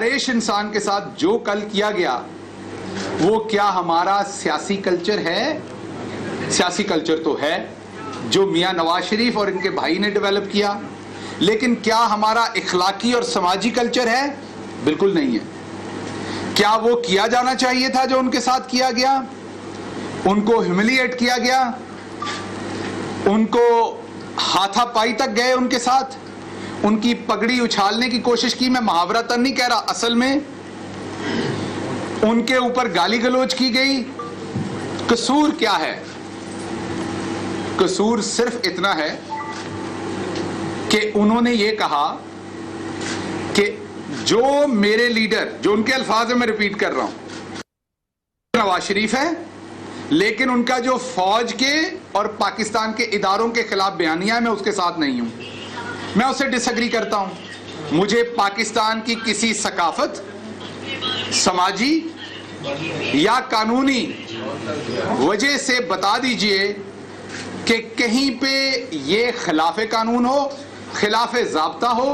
नरेश इंसान के साथ जो कल किया गया वो क्या हमारा सियासी कल्चर है? सियासी कल्चर तो है जो मियां नवाज शरीफ और इनके भाई ने डेवलप किया, लेकिन क्या हमारा इखलाकी और समाजी कल्चर है? बिल्कुल नहीं है। क्या वो किया जाना चाहिए था जो उनके साथ किया गया? उनको ह्यूमिलिएट किया गया, उनको हाथापाई तक गए उनके साथ, उनकी पगड़ी उछालने की कोशिश की। मैं मुहावरतन नहीं कह रहा, असल में उनके ऊपर गाली गलौज की गई। कसूर क्या है? कसूर सिर्फ इतना है कि उन्होंने ये कहा कि जो मेरे लीडर, जो उनके अल्फाज में रिपीट कर रहा हूं, नवाज शरीफ है, लेकिन उनका जो फौज के और पाकिस्तान के इदारों के खिलाफ बयानिया है, मैं उसके साथ नहीं हूं, मैं उससे डिसएग्री करता हूं। मुझे पाकिस्तान की किसी सकाफत, समाजी या कानूनी वजह से बता दीजिए कि कहीं पे ये खिलाफ कानून हो, खिलाफ ज़ाब्ता हो।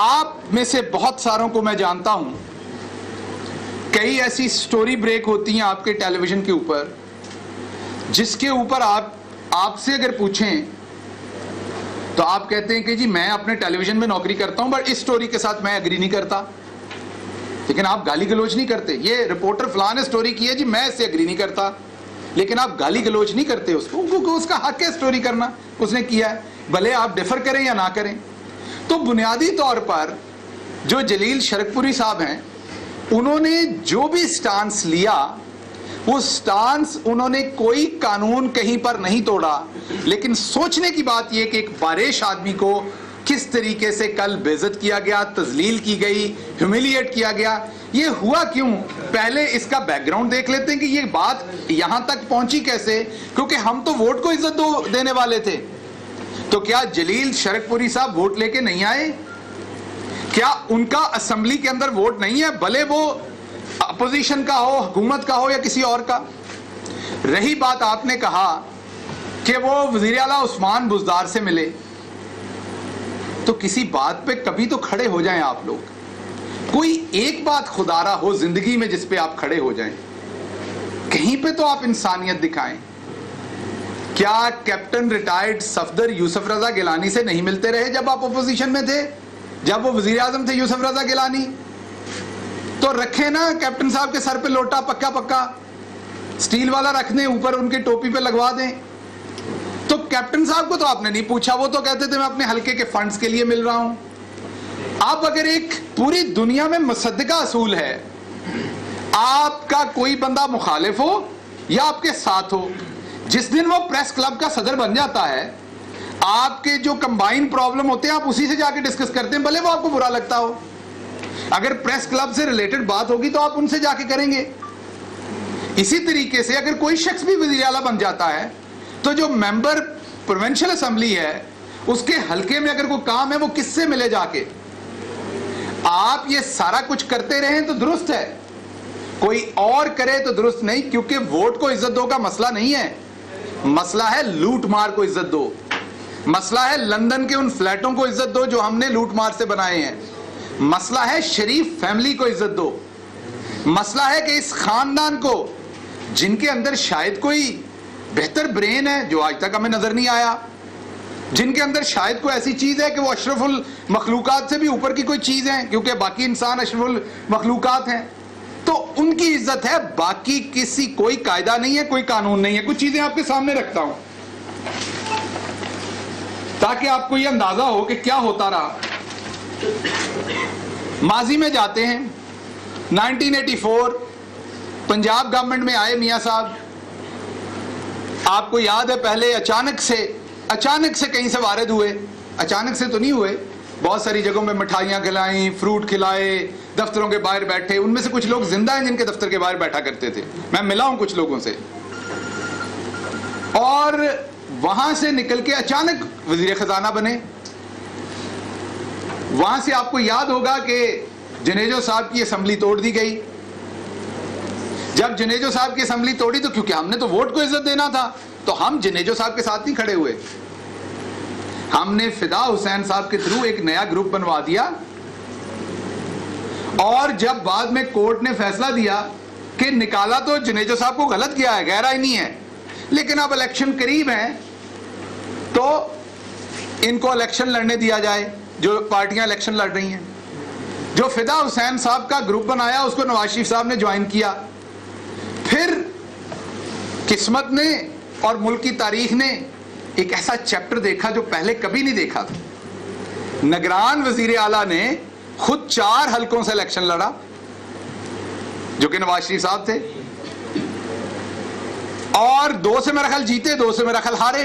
आप में से बहुत सारों को मैं जानता हूं, कई ऐसी स्टोरी ब्रेक होती हैं आपके टेलीविजन के ऊपर जिसके ऊपर आपसे अगर पूछें तो आप कहते हैं कि जी मैं अपने टेलीविजन में नौकरी करता हूं, बट इस स्टोरी के साथ मैं एग्री नहीं करता। लेकिन आप गाली गलौज नहीं करते। ये रिपोर्टर फलां ने स्टोरी की है जी, मैं इससे एग्री नहीं करता, लेकिन आप गाली गलौज नहीं करते उसको, क्योंकि उसका हक है स्टोरी करना, उसने किया है, भले आप डिफर करें या ना करें। तो बुनियादी तौर पर जो जलील शरकपुरी साहब हैं, उन्होंने जो भी स्टांस लिया, वो स्टांस उन्होंने कोई कानून कहीं पर नहीं तोड़ा, लेकिन सोचने की बात यह कि एक बारिश आदमी को किस तरीके से कल बेइज्जत किया गया, तजलील की गई, ह्यूमिलिएट किया गया। ये हुआ क्यों? पहले इसका बैकग्राउंड देख लेते हैं कि ये बात यहां तक पहुंची कैसे, क्योंकि हम तो वोट को इज्जत देने वाले थे। तो क्या जलील शरकपुरी साहब वोट लेके नहीं आए? क्या उनका असेंबली के अंदर वोट नहीं है, भले वो अपोजिशन का हो, हुकूमत का हो या किसी और का? रही बात, आपने कहा कि वो वजीर आला उस्मान बुज़दार से मिले, तो किसी बात पे कभी तो खड़े हो जाएं आप लोग। कोई एक बात खुदारा हो जिंदगी में जिस पे आप खड़े हो जाएं, कहीं पे तो आप इंसानियत दिखाएं। क्या कैप्टन रिटायर्ड सफदर यूसुफ रजा गिलानी से नहीं मिलते रहे जब आप अपोजिशन में थे, जब वो वजीर आजम थे यूसुफ रजा गिलानी? तो रखे ना कैप्टन साहब के सर पे लोटा पक्का पक्का स्टील वाला रख दें, ऊपर उनके टोपी पे लगवा दें। तो कैप्टन साहब को तो आपने नहीं पूछा, वो तो कहते थे मैं अपने हल्के के फंड्स के लिए मिल रहा हूं। आप अगर एक पूरी दुनिया में मुसद्दका असूल है, आपका कोई बंदा मुखालिफ हो या आपके साथ हो, जिस दिन वो प्रेस क्लब का सदर बन जाता है, आपके जो कंबाइन प्रॉब्लम होते हैं आप उसी से जाके डिस्कस करते हैं, भले वो आपको बुरा लगता हो। अगर प्रेस क्लब से रिलेटेड बात होगी तो आप उनसे जाके करेंगे। इसी तरीके से अगर कोई शख्स भी वज़ीर आला बन जाता है, तो जो मेंबर प्रोविंशियल असेंबली है, उसके हल्के में अगर कोई काम है, वो किससे मिले जाके? आप ये सारा कुछ करते रहें तो दुरुस्त है, कोई और करे तो दुरुस्त नहीं, क्योंकि वोट को इज्जत दो का मसला नहीं है। मसला है लूट मार को इज्जत दो, मसला है लंदन के उन फ्लैटों को इज्जत दो जो हमने लूट मार से बनाए हैं, मसला है शरीफ फैमिली को इज्जत दो, मसला है कि इस खानदान को, जिनके अंदर शायद कोई बेहतर ब्रेन है जो आज तक हमें नजर नहीं आया, जिनके अंदर शायद कोई ऐसी चीज है कि वो अशरफुल मखलूकात से भी ऊपर की कोई चीज है, क्योंकि बाकी इंसान अशरफुल मखलूकात हैं, तो उनकी इज्जत है। बाकी किसी कोई कायदा नहीं है, कोई कानून नहीं है। कुछ चीजें आपके सामने रखता हूं ताकि आपको यह अंदाजा हो कि क्या होता रहा। माजी में जाते हैं, 1984 पंजाब गवर्नमेंट में आए मियां साहब, आपको याद है पहले अचानक से कहीं से वारिद हुए। अचानक से तो नहीं हुए, बहुत सारी जगहों में मिठाइयां खिलाई, फ्रूट खिलाए, दफ्तरों के बाहर बैठे। उनमें से कुछ लोग जिंदा हैं जिनके दफ्तर के बाहर बैठा करते थे, मैं मिला हूं कुछ लोगों से। और वहां से निकल के अचानक वजीर खजाना बने। वहां से आपको याद होगा कि जनेजो साहब की असेंबली तोड़ दी गई। जब जनेजो साहब की असेंबली तोड़ी तो क्योंकि हमने तो वोट को इज्जत देना था, तो हम जनेजो साहब के साथ नहीं खड़े हुए, हमने फिदा हुसैन साहब के थ्रू एक नया ग्रुप बनवा दिया और जब बाद में कोर्ट ने फैसला दिया कि निकाला तो जुनेजो साहब को गलत किया है, गहरा ही नहीं है, लेकिन अब इलेक्शन करीब है तो इनको इलेक्शन लड़ने दिया जाए, जो पार्टियां इलेक्शन लड़ रही हैं। जो फिदा हुसैन साहब का ग्रुप बनाया उसको नवाज शरीफ साहब ने ज्वाइन किया। फिर किस्मत ने और मुल्क की तारीख ने एक ऐसा चैप्टर देखा जो पहले कभी नहीं देखा था। निगरान वजीर आला ने खुद 4 हलकों से इलेक्शन लड़ा, जो कि नवाज शरीफ साहब थे, और 2 से मेरा ख्याल जीते, 2 से मेरा ख्याल हारे।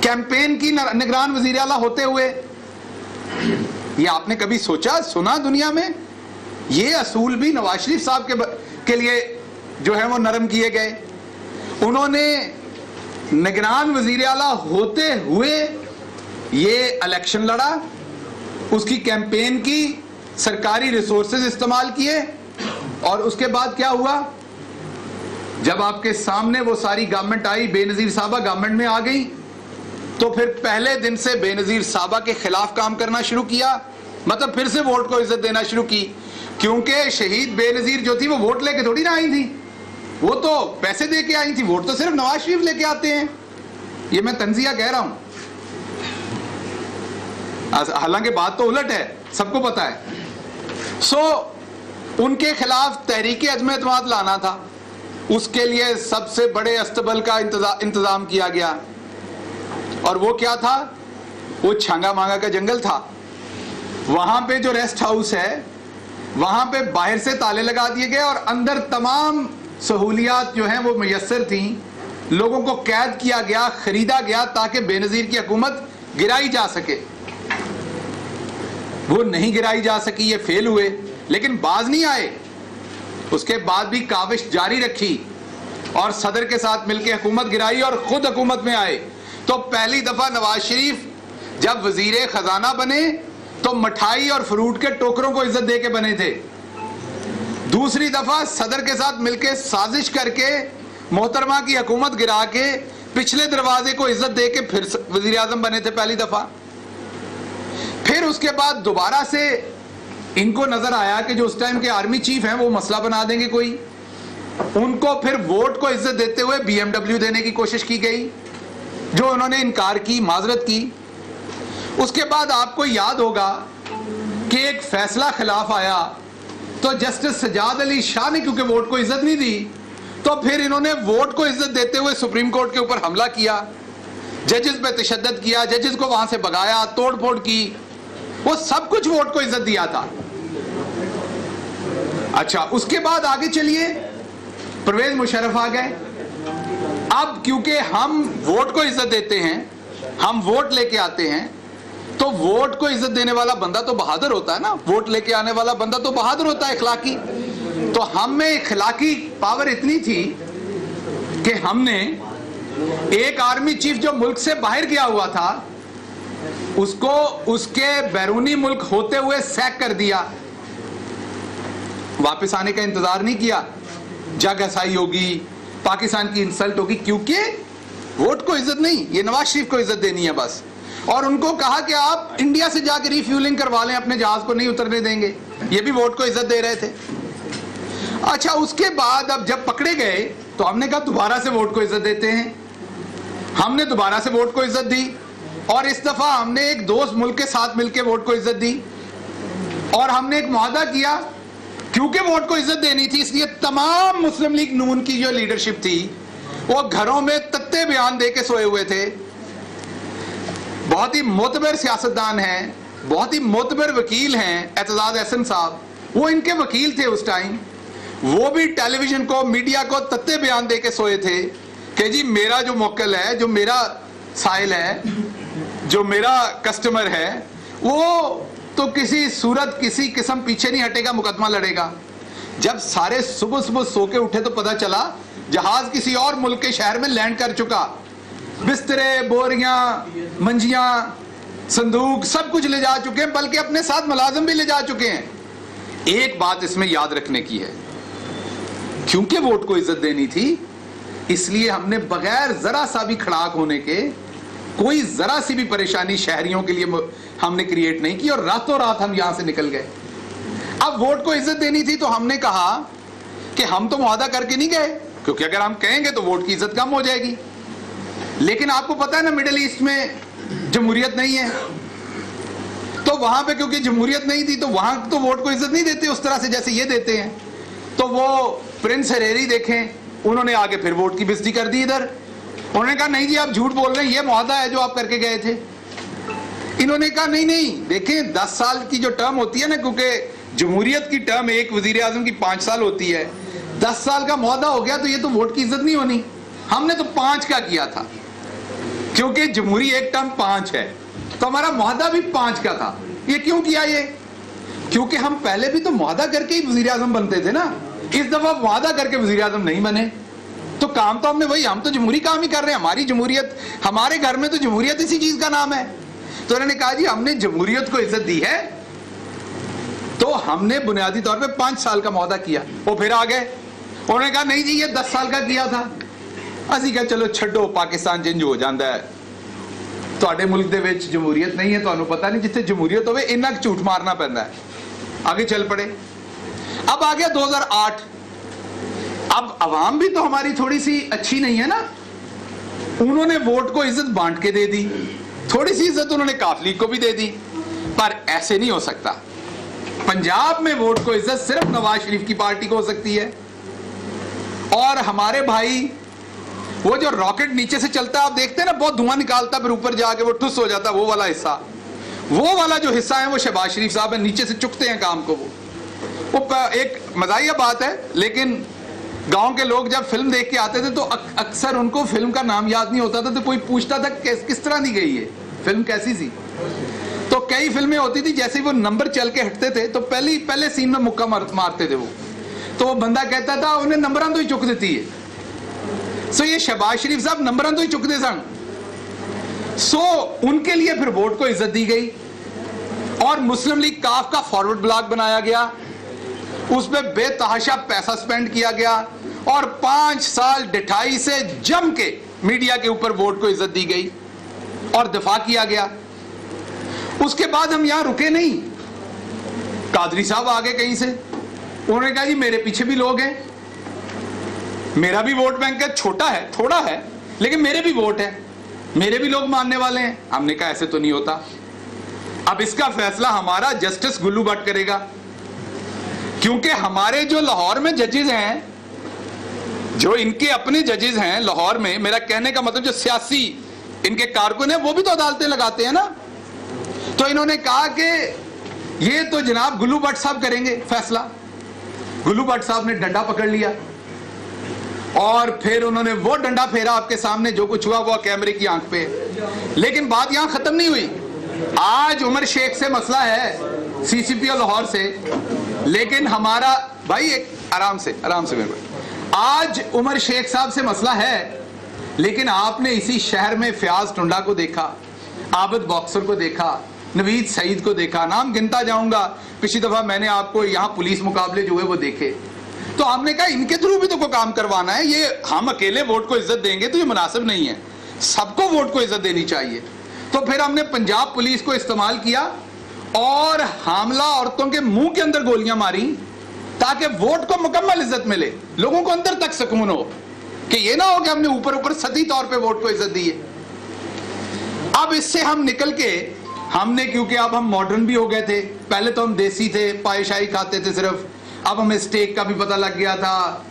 कैंपेन की निगरान वजीर आला होते हुए, ये आपने कभी सोचा सुना दुनिया में? ये असूल भी नवाज शरीफ साहब के लिए जो है वो नरम किए गए। उन्होंने निगरान वजीर आला होते हुए ये इलेक्शन लड़ा, उसकी कैंपेन की, सरकारी रिसोर्सेज इस्तेमाल किए, और उसके बाद क्या हुआ? जब आपके सामने वो सारी गवर्नमेंट आई, बेनजीर साहबा गवर्नमेंट में आ गई, तो फिर पहले दिन से बेनजीर साहबा के खिलाफ काम करना शुरू किया, मतलब फिर से वोट को इज्जत देना शुरू की। क्योंकि शहीद बेनजीर जो थी वो वोट लेके थोड़ी ना आई थी, वो तो पैसे दे के आई थी। वोट तो सिर्फ नवाज शरीफ लेके आते हैं, ये मैं तंजिया कह रहा हूं, हालांकि बात तो उलट है, सबको पता है। उनके खिलाफ तहरीक अदम एतमाद लाना था, उसके लिए सबसे बड़े अस्तबल का इंतजाम किया गया, और वो क्या था? वो छांगा मांगा का जंगल था। वहां पे जो रेस्ट हाउस है वहां पे बाहर से ताले लगा दिए गए और अंदर तमाम सहूलियात जो हैं वो मुयस्सर थी। लोगों को कैद किया गया, खरीदा गया ताकि बेनजीर की हुकूमत गिराई जा सके। वो नहीं गिराई जा सकी, ये फेल हुए, लेकिन बाज नहीं आए। उसके बाद भी काविश जारी रखी और सदर के साथ मिलकर हुकूमत गिराई और खुद हुकूमत में आए। तो पहली दफा नवाज शरीफ जब वजीर खजाना बने तो मिठाई और फ्रूट के टोकरों को इज्जत दे के बने थे। दूसरी दफा सदर के साथ मिलकर साजिश करके मोहतरमा की हुकूमत गिरा के पिछले दरवाजे को इज्जत दे के फिर वजीर आजम बने थे पहली दफा। फिर उसके बाद दोबारा से इनको नजर आया कि जो उस टाइम के आर्मी चीफ हैं वो मसला बना देंगे कोई, उनको फिर वोट को इज्जत देते हुए BMW देने की कोशिश की गई, जो उन्होंने इनकार की, माजरत की। उसके बाद आपको याद होगा कि एक फैसला खिलाफ आया, तो जस्टिस सजाद अली शाह ने क्योंकि वोट को इज्जत नहीं दी, तो फिर इन्होंने वोट को इज्जत देते हुए सुप्रीम कोर्ट के ऊपर हमला किया, जजेस पे तशद्दुद किया, जजेस को वहां से भगाया, तोड़ फोड़ की। वो सब कुछ वोट को इज्जत दिया था। अच्छा, उसके बाद आगे चलिए, परवेज मुशर्रफ आ गए। अब क्योंकि हम वोट को इज्जत देते हैं, हम वोट लेके आते हैं, तो वोट को इज्जत देने वाला बंदा तो बहादुर होता है ना, वोट लेके आने वाला बंदा तो बहादुर होता है, इखलाकी। तो हम में इखलाकी पावर इतनी थी कि हमने एक आर्मी चीफ जो मुल्क से बाहर गया हुआ था उसको उसके बैरूनी मुल्क होते हुए सैक कर दिया, वापस आने का इंतजार नहीं किया। जग हसाई होगी, पाकिस्तान की इंसल्ट होगी, क्योंकि वोट को इज्जत नहीं, ये नवाज शरीफ को इज्जत देनी है बस। और उनको कहा कि आप इंडिया से जाकर रिफ्यूलिंग करवा लें, अपने जहाज को नहीं उतरने देंगे, ये भी वोट को इज्जत दे रहे थे। अच्छा, उसके बाद अब जब पकड़े गए तो हमने कहा दोबारा से वोट को इज्जत देते हैं। हमने दोबारा से वोट को इज्जत दी, और इस दफा हमने एक दोस्त मुल्क के साथ मिलकर वोट को इज्जत दी, और हमने एक मुआहदा किया, क्योंकि वोट को इज्जत देनी थी इसलिए तमाम मुस्लिम लीग नून की जो लीडरशिप थी वो घरों में तत्ते बयान दे के सोए हुए थे। बहुत ही मोतबर सियासतदान हैं, बहुत ही मोतबर वकील हैं एतजाज एहसन साहब, वो इनके वकील थे उस टाइम। वो भी टेलीविजन को, मीडिया को तत्ते बयान दे के सोए थे कि जी मेरा जो मुवक्किल है, जो मेरा साइल है, जो मेरा कस्टमर है, वो तो किसी सूरत किसी किस्म पीछे नहीं हटेगा, मुकदमा लड़ेगा। जब सारे सुबह सुबह सो के उठे तो पता चला जहाज किसी और मुल्क के शहर में लैंड कर चुका, बिस्तरे, बोरियां, मंजियां, संदूक सब कुछ ले जा चुके हैं, बल्कि अपने साथ मुलाजिम भी ले जा चुके हैं। एक बात इसमें याद रखने की है, क्योंकि वोट को इज्जत देनी थी इसलिए हमने बगैर जरा सा भी खड़ाक होने के, कोई जरा सी भी परेशानी शहरियों के लिए हमने क्रिएट नहीं की, और रातों रात हम यहां से निकल गए। अब वोट को इज्जत देनी थी तो हमने कहा कि हम तो मुआहदा करके नहीं गए, क्योंकि अगर हम कहेंगे तो वोट की इज्जत कम हो जाएगी। लेकिन आपको पता है ना, मिडिल ईस्ट में जमहूरियत नहीं है, तो वहां पे क्योंकि जमहूरियत नहीं थी तो वहां तो वोट को इज्जत नहीं देते उस तरह से जैसे ये देते हैं। तो वो प्रिंस हरेरी देखें, उन्होंने आगे फिर वोट की बेइज्जती कर दी इधर। उन्होंने कहा नहीं जी आप झूठ बोल रहे हैं, ये मुआहदा है जो आप करके गए थे। इन्होंने कहा नहीं नहीं, देखें 10 साल की जो टर्म होती है ना, क्योंकि जमहूरियत की टर्म एक वजीर आजम की 5 साल होती है, 10 साल का मुआहदा हो गया तो ये तो वोट की इज्जत नहीं होनी। हमने तो 5 का किया था, क्योंकि जमहूरी एक टर्म 5 है, तो हमारा मुआहदा भी 5 का था। ये क्यों किया ये? क्योंकि हम पहले भी तो मुआहदा करके ही वजीर आजम बनते थे ना, इस दफा मुआहदा करके वजीर आजम नहीं बने, तो काम तो हमने वही, हम तो जमहूरी काम ही कर रहे हैं, हमारी जमहूरियत, हमारे घर में तो जमहूरियत इसी चीज का नाम है। तो उन्होंने कहा जी हमने जमहूरियत को इज्जत दी है, तो हमने बुनियादी तौर पे 5 साल का मुआहदा किया। वो फिर आ गए, उन्होंने कहा नहीं जी ये 10 साल का किया था। ਅਸੀਂ कहा चलो छड्डो, पाकिस्तान चेंज हो जाता है, ਤੁਹਾਡੇ मुल्क ਦੇ ਵਿੱਚ जमहूरियत नहीं है, ਤੁਹਾਨੂੰ पता नहीं जिथे जमहूरियत होवे इन्ना झूठ मारना पैंदा है। आगे चल पड़े। अब आ गया 2008। अब अवाम भी तो हमारी थोड़ी सी अच्छी नहीं है ना, उन्होंने वोट को इज्जत बांट के दे दी, थोड़ी सी इज्जत उन्होंने काफ लीग को भी दे दी। पर ऐसे नहीं हो सकता। पंजाब में वोट को इज्जत सिर्फ नवाज शरीफ की पार्टी को हो सकती है। और हमारे भाई वो जो रॉकेट नीचे से चलता है, आप देखते हैं ना, बहुत धुआं निकालता है, फिर ऊपर जाके वो ठुस हो जाता है, वो वाला हिस्सा, वो वाला जो हिस्सा है वो शहबाज शरीफ साहब है, नीचे से चुकते हैं काम को। वो एक मजाहिया बात है, लेकिन गांव के लोग जब फिल्म देख के आते थे तो अक्सर उनको फिल्म का नाम याद नहीं होता था, तो कोई पूछता था किस तरह दी गई है फिल्म, कैसी सी। तो कई फिल्में होती थी जैसे वो नंबर चल के हटते थे तो पहले सीन में मुक्का मारते थे वो, तो वो बंदा कहता था उन्हें नंबरां तो ही चुक देती है। सो ये शहबाज शरीफ साहब नंबरां तो ही चुकते सन। सो उनके लिए फिर वोट को इज्जत दी गई और मुस्लिम लीग काफ का फॉरवर्ड ब्लॉक बनाया गया, उसमें बेतहाशा पैसा स्पेंड किया गया और 5 साल डिठाई से जम के मीडिया के ऊपर वोट को इज्जत दी गई और दिफा किया गया। उसके बाद हम यहां रुके नहीं, कादरी साहब आ गए कहीं से, उन्होंने कहा जी मेरे पीछे भी लोग हैं, मेरा भी वोट बैंक है, छोटा है थोड़ा है लेकिन मेरे भी वोट है, मेरे भी लोग मानने वाले हैं। हमने कहा ऐसे तो नहीं होता, अब इसका फैसला हमारा जस्टिस गुल्लू भट्ट करेगा, क्योंकि हमारे जो लाहौर में जजेस हैं, जो इनके अपने जजेस हैं लाहौर में, मेरा कहने का मतलब जो सियासी इनके कारकुन है वो भी तो अदालतें लगाते हैं ना। तो इन्होंने कहा कि ये तो जनाब गुल्लू भट्ट साहब करेंगे फैसला। गुल्लू भट्ट साहब ने डंडा पकड़ लिया और फिर उन्होंने वो डंडा फेरा, आपके सामने जो कुछ हुआ वो कैमरे की आंख पे। लेकिन बात यहां खत्म नहीं हुई, आज उमर शेख से मसला है, सीसीपीओ लाहौर से, लेकिन हमारा भाई एक आराम से मेरे को, आज उमर शेख साहब से मसला है, लेकिन आपने इसी शहर में फयाज टुंडा को देखा, आबिद बॉक्सर को देखा, नवीद सईद को देखा, नाम गिनता जाऊंगा, पिछली दफा मैंने आपको यहां पुलिस मुकाबले जो हुए वो देखे। तो हमने कहा इनके थ्रू भी तो कोई काम करवाना है, ये हम अकेले वोट को इज्जत देंगे तो ये मुनासिब नहीं है, सबको वोट को इज्जत देनी चाहिए। तो फिर हमने पंजाब पुलिस को इस्तेमाल किया और हामला औरतों के मुंह के अंदर गोलियां मारी ताकि वोट को मुकम्मल इज्जत मिले, लोगों को अंदर तक सुकून हो, कि ये ना हो कि हमने ऊपर सतही तौर पे वोट को इज्जत दी है। अब इससे हम निकल के हमने, क्योंकि अब हम मॉडर्न भी हो गए थे, पहले तो हम देसी थे, पायशाही खाते थे सिर्फ, अब हमें स्टेक का भी पता लग गया था,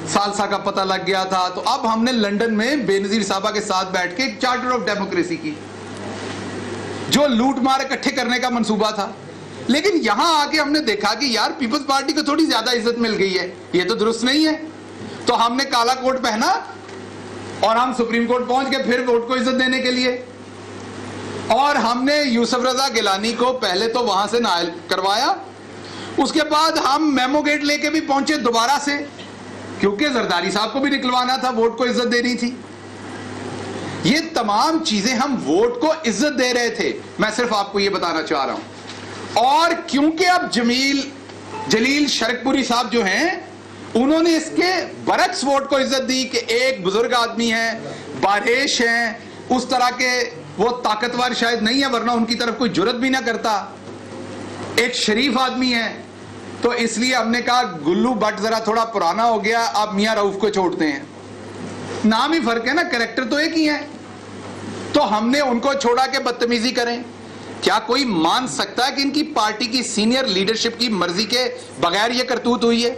सालसा का पता लग गया था। तो अब हमने लंदन में बेनजीर साहबा के साथ बैठ के एक चार्टर ऑफ डेमोक्रेसी की, जो लूट मार इकट्ठे करने का मंसूबा था। लेकिन यहां आके हमने देखा कि यार पीपल्स पार्टी को थोड़ी ज्यादा इज्जत मिल गई है, ये तो दुरुस्त नहीं है। तो हमने काला कोट पहना और हम सुप्रीम कोर्ट पहुंच गए फिर वोट को इज्जत देने के लिए, और हमने यूसुफ रजा गिलानी को पहले तो वहां से नायल करवाया, उसके बाद हम मेमो गेट लेके भी पहुंचे दोबारा से, क्योंकि जरदारी साहब को भी निकलवाना था, वोट को इज्जत देनी थी। ये तमाम चीजें हम वोट को इज्जत दे रहे थे, मैं सिर्फ आपको ये बताना चाह रहा हूं। और क्योंकि अब जलील शरकपुरी साहब जो हैं, उन्होंने इसके बरक्स वोट को इज्जत दी कि एक बुजुर्ग आदमी है, बारिश है, उस तरह के वो ताकतवर शायद नहीं है, वरना उनकी तरफ कोई जुर्रत भी ना करता, एक शरीफ आदमी है, तो इसलिए हमने कहा गुल्लू भट्ट जरा थोड़ा पुराना हो गया, आप मियां रऊफ को छोड़ते हैं। नाम ही फर्क है ना, कैरेक्टर तो एक ही है। तो हमने उनको छोड़ा के बदतमीजी करें। क्या कोई मान सकता है कि इनकी पार्टी की सीनियर लीडरशिप की मर्जी के बगैर यह करतूत हुई है?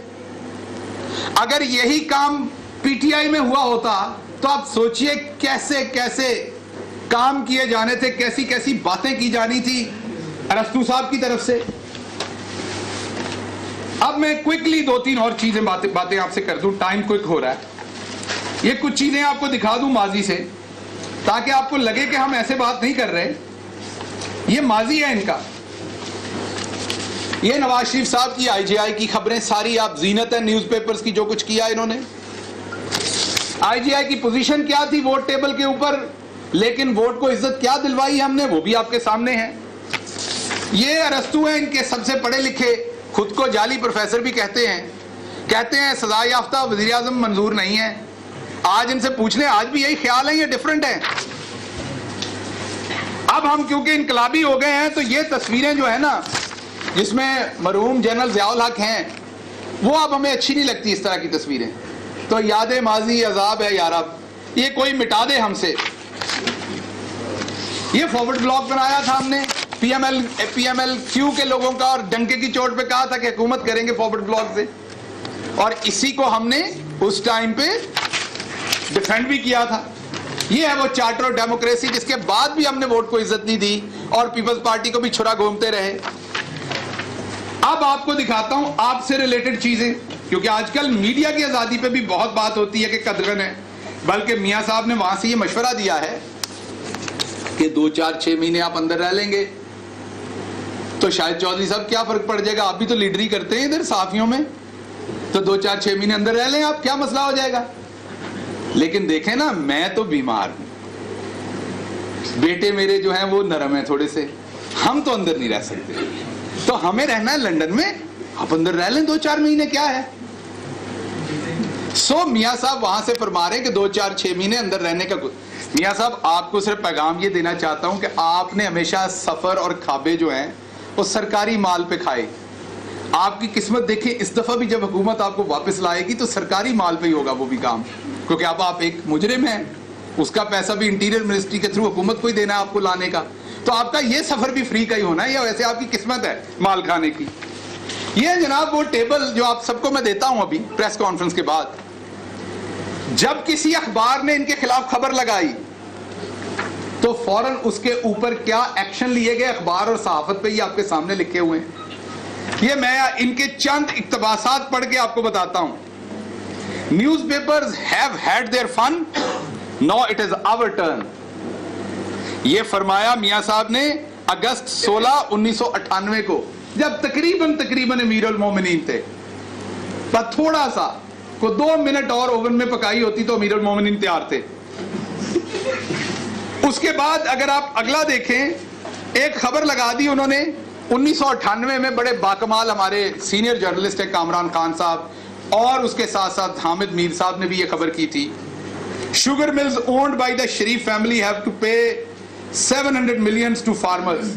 अगर यही काम पीटीआई में हुआ होता तो आप सोचिए कैसे कैसे काम किए जाने थे, कैसी कैसी बातें की जानी थी अरस्तु साहब की तरफ से। अब मैं क्विकली 2-3 और चीजें बातें आपसे कर दूं, टाइम क्विक हो रहा है। ये कुछ चीजें आपको दिखा दूं माजी से, ताकि आपको लगे कि हम ऐसे बात नहीं कर रहे। ये माजी है इनका। ये नवाज शरीफ साहब की आईजीआई की खबरें सारी आप जीनत है न्यूज़पेपर्स की, जो कुछ किया इन्होंने। आईजीआई की पोजीशन क्या थी वोट टेबल के ऊपर, लेकिन वोट को इज्जत क्या दिलवाई हमने, वो भी आपके सामने है। ये अरस्तु हैं, इनके सबसे पढ़े लिखे, खुद को जाली प्रोफेसर भी कहते हैं सजा याफ्ता वजीर आजम मंजूर नहीं है। आज इनसे पूछ लें, आज भी यही ख्याल है या डिफरेंट है? अब हम क्योंकि इनकलाबी हो गए हैं, तो ये तस्वीरें जो है ना, जिसमें मरहूम जनरल ज़ियाउल हक हैं, वो अब हमें अच्छी नहीं लगती इस तरह की तस्वीरें। तो याद माजी अजाब है यार, अब ये कोई मिटा दे हमसे। ये फॉरवर्ड ब्लॉग बनाया था हमने पीएमएल-क्यू के लोगों का, और डंके की चोट पे कहा था कि हुकूमत करेंगे फॉरवर्ड ब्लॉग से, और इसी को हमने उस टाइम पे डिफेंड भी किया था। ये है वो चार्टर ऑफ डेमोक्रेसी, जिसके बाद भी हमने वोट को इज्जत नहीं दी और पीपल्स पार्टी को भी छुरा घूमते रहे। अब आपको दिखाता हूं आपसे रिलेटेड चीजें, क्योंकि आजकल मीडिया की आजादी पे भी बहुत बात होती है कि कदगन है। बल्कि मियां साहब ने वहां से ये मशवरा दिया है कि 2-4-6 महीने आप अंदर रह लेंगे तो शायद चौधरी साहब क्या फर्क पड़ जाएगा, आप भी तो लीडरी करते हैं इधर साफियों में, तो 2-4-6 महीने अंदर रह लें आप, क्या मसला हो जाएगा। लेकिन देखें ना, मैं तो बीमार हूं, बेटे मेरे जो हैं वो नरम है थोड़े से, हम तो अंदर नहीं रह सकते। तो हमें रहना है लंदन में, आप अंदर रह लें 2-4 महीने, क्या है। सो मियां साहब वहां से फरमा रहे कि 2-4-6 महीने अंदर रहने का। मियां साहब आपको सिर्फ पैगाम ये देना चाहता हूं कि आपने हमेशा सफर और खाबे जो हैं वो सरकारी माल पे खाए। आपकी किस्मत देखिए, इस दफा भी जब हुकूमत आपको वापस लाएगी तो सरकारी माल पे ही होगा वो भी काम, क्योंकि अब आप एक मुजरिम हैं, उसका पैसा भी इंटीरियर मिनिस्ट्री के थ्रू हुकूमत को ही देना है आपको लाने का। तो आपका ये सफर भी फ्री का ही होना है, या वैसे आपकी किस्मत है माल खाने की। ये जनाब वो टेबल जो आप सबको मैं देता हूं अभी प्रेस कॉन्फ्रेंस के बाद, जब किसी अखबार ने इनके खिलाफ खबर लगाई तो फौरन उसके ऊपर क्या एक्शन लिए गए अखबार और सहाफत पे, ये आपके सामने लिखे हुए हैं। ये मैं इनके चंद इक्तबासात पढ़ के आपको बताता हूं। Newspapers have had their fun, now it is our turn. ये फरमाया मियां साहब ने अगस्त 16, 1998 को, जब तकरीबन अमीरुल मोमिनीन थे। पर थोड़ा सा को 2 मिनट और ओवन में पकाई होती तो अमीरुल मोमिनीन तैयार थे। उसके बाद अगर आप अगला देखें, एक खबर लगा दी उन्होंने 1998 में, बड़े बाकमाल हमारे सीनियर जर्नलिस्ट है कामरान खान साहब, और उसके साथ साथ हामिद मीर साहब ने भी ये खबर की थी। Sugar mills owned by the Sharif family have to pay 700 million to farmers.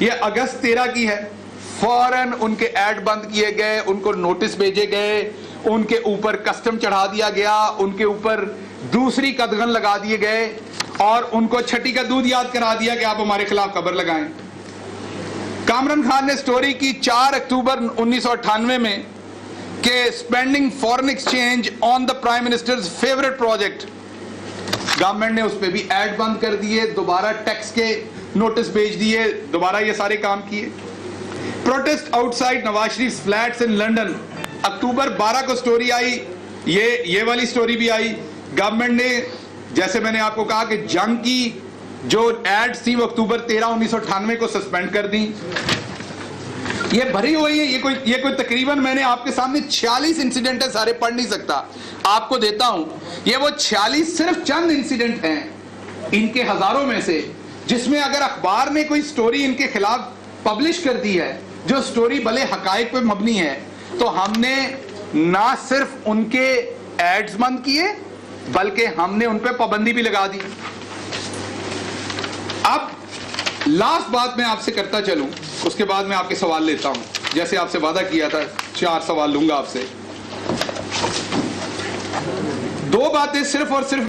ये अगस्त 13 की है। फौरन उनके ऐड बंद किए गए, उनको नोटिस भेजे गए, उनके ऊपर कस्टम चढ़ा दिया गया, उनके ऊपर दूसरी कदगन लगा दिए गए, और उनको छठी का दूध याद करा दिया कि आप हमारे खिलाफ खबर लगाएं। कामरान खान ने स्टोरी की 4 अक्टूबर 1998 में कि spending foreign exchange on the prime ministers favourite project. Government ने उस पर भी ऐड बंद कर दिए, दोबारा टैक्स के नोटिस भेज दिए, दोबारा ये सारे काम किए। Protest outside Nawaz Sharif flats in London, October 12 को स्टोरी आई, ये वाली स्टोरी भी आई। गवर्नमेंट ने, जैसे मैंने आपको कहा कि जंग की जो एड्स थी वो अक्टूबर 13, 1998 को सस्पेंड कर दी। ये भरी हुई है, ये कोई तकरीबन मैंने आपके सामने 46 इंसिडेंट है, सारे पढ़ नहीं सकता, आपको देता हूं। ये वो 46 सिर्फ चंद इंसिडेंट हैं इनके हजारों में से, जिसमें अगर अखबार ने कोई स्टोरी इनके खिलाफ पब्लिश कर दी है, जो स्टोरी भले हकायक पे मबनी है, तो हमने ना सिर्फ उनके एड्स बंद किए, बल्कि हमने उन पे पाबंदी भी लगा दी। अब लास्ट बात मैं आपसे करता चलूं, उसके बाद मैं आपके सवाल लेता हूं। जैसे आपसे वादा किया था 4 सवाल लूंगा आपसे। 2 बातें सिर्फ और सिर्फ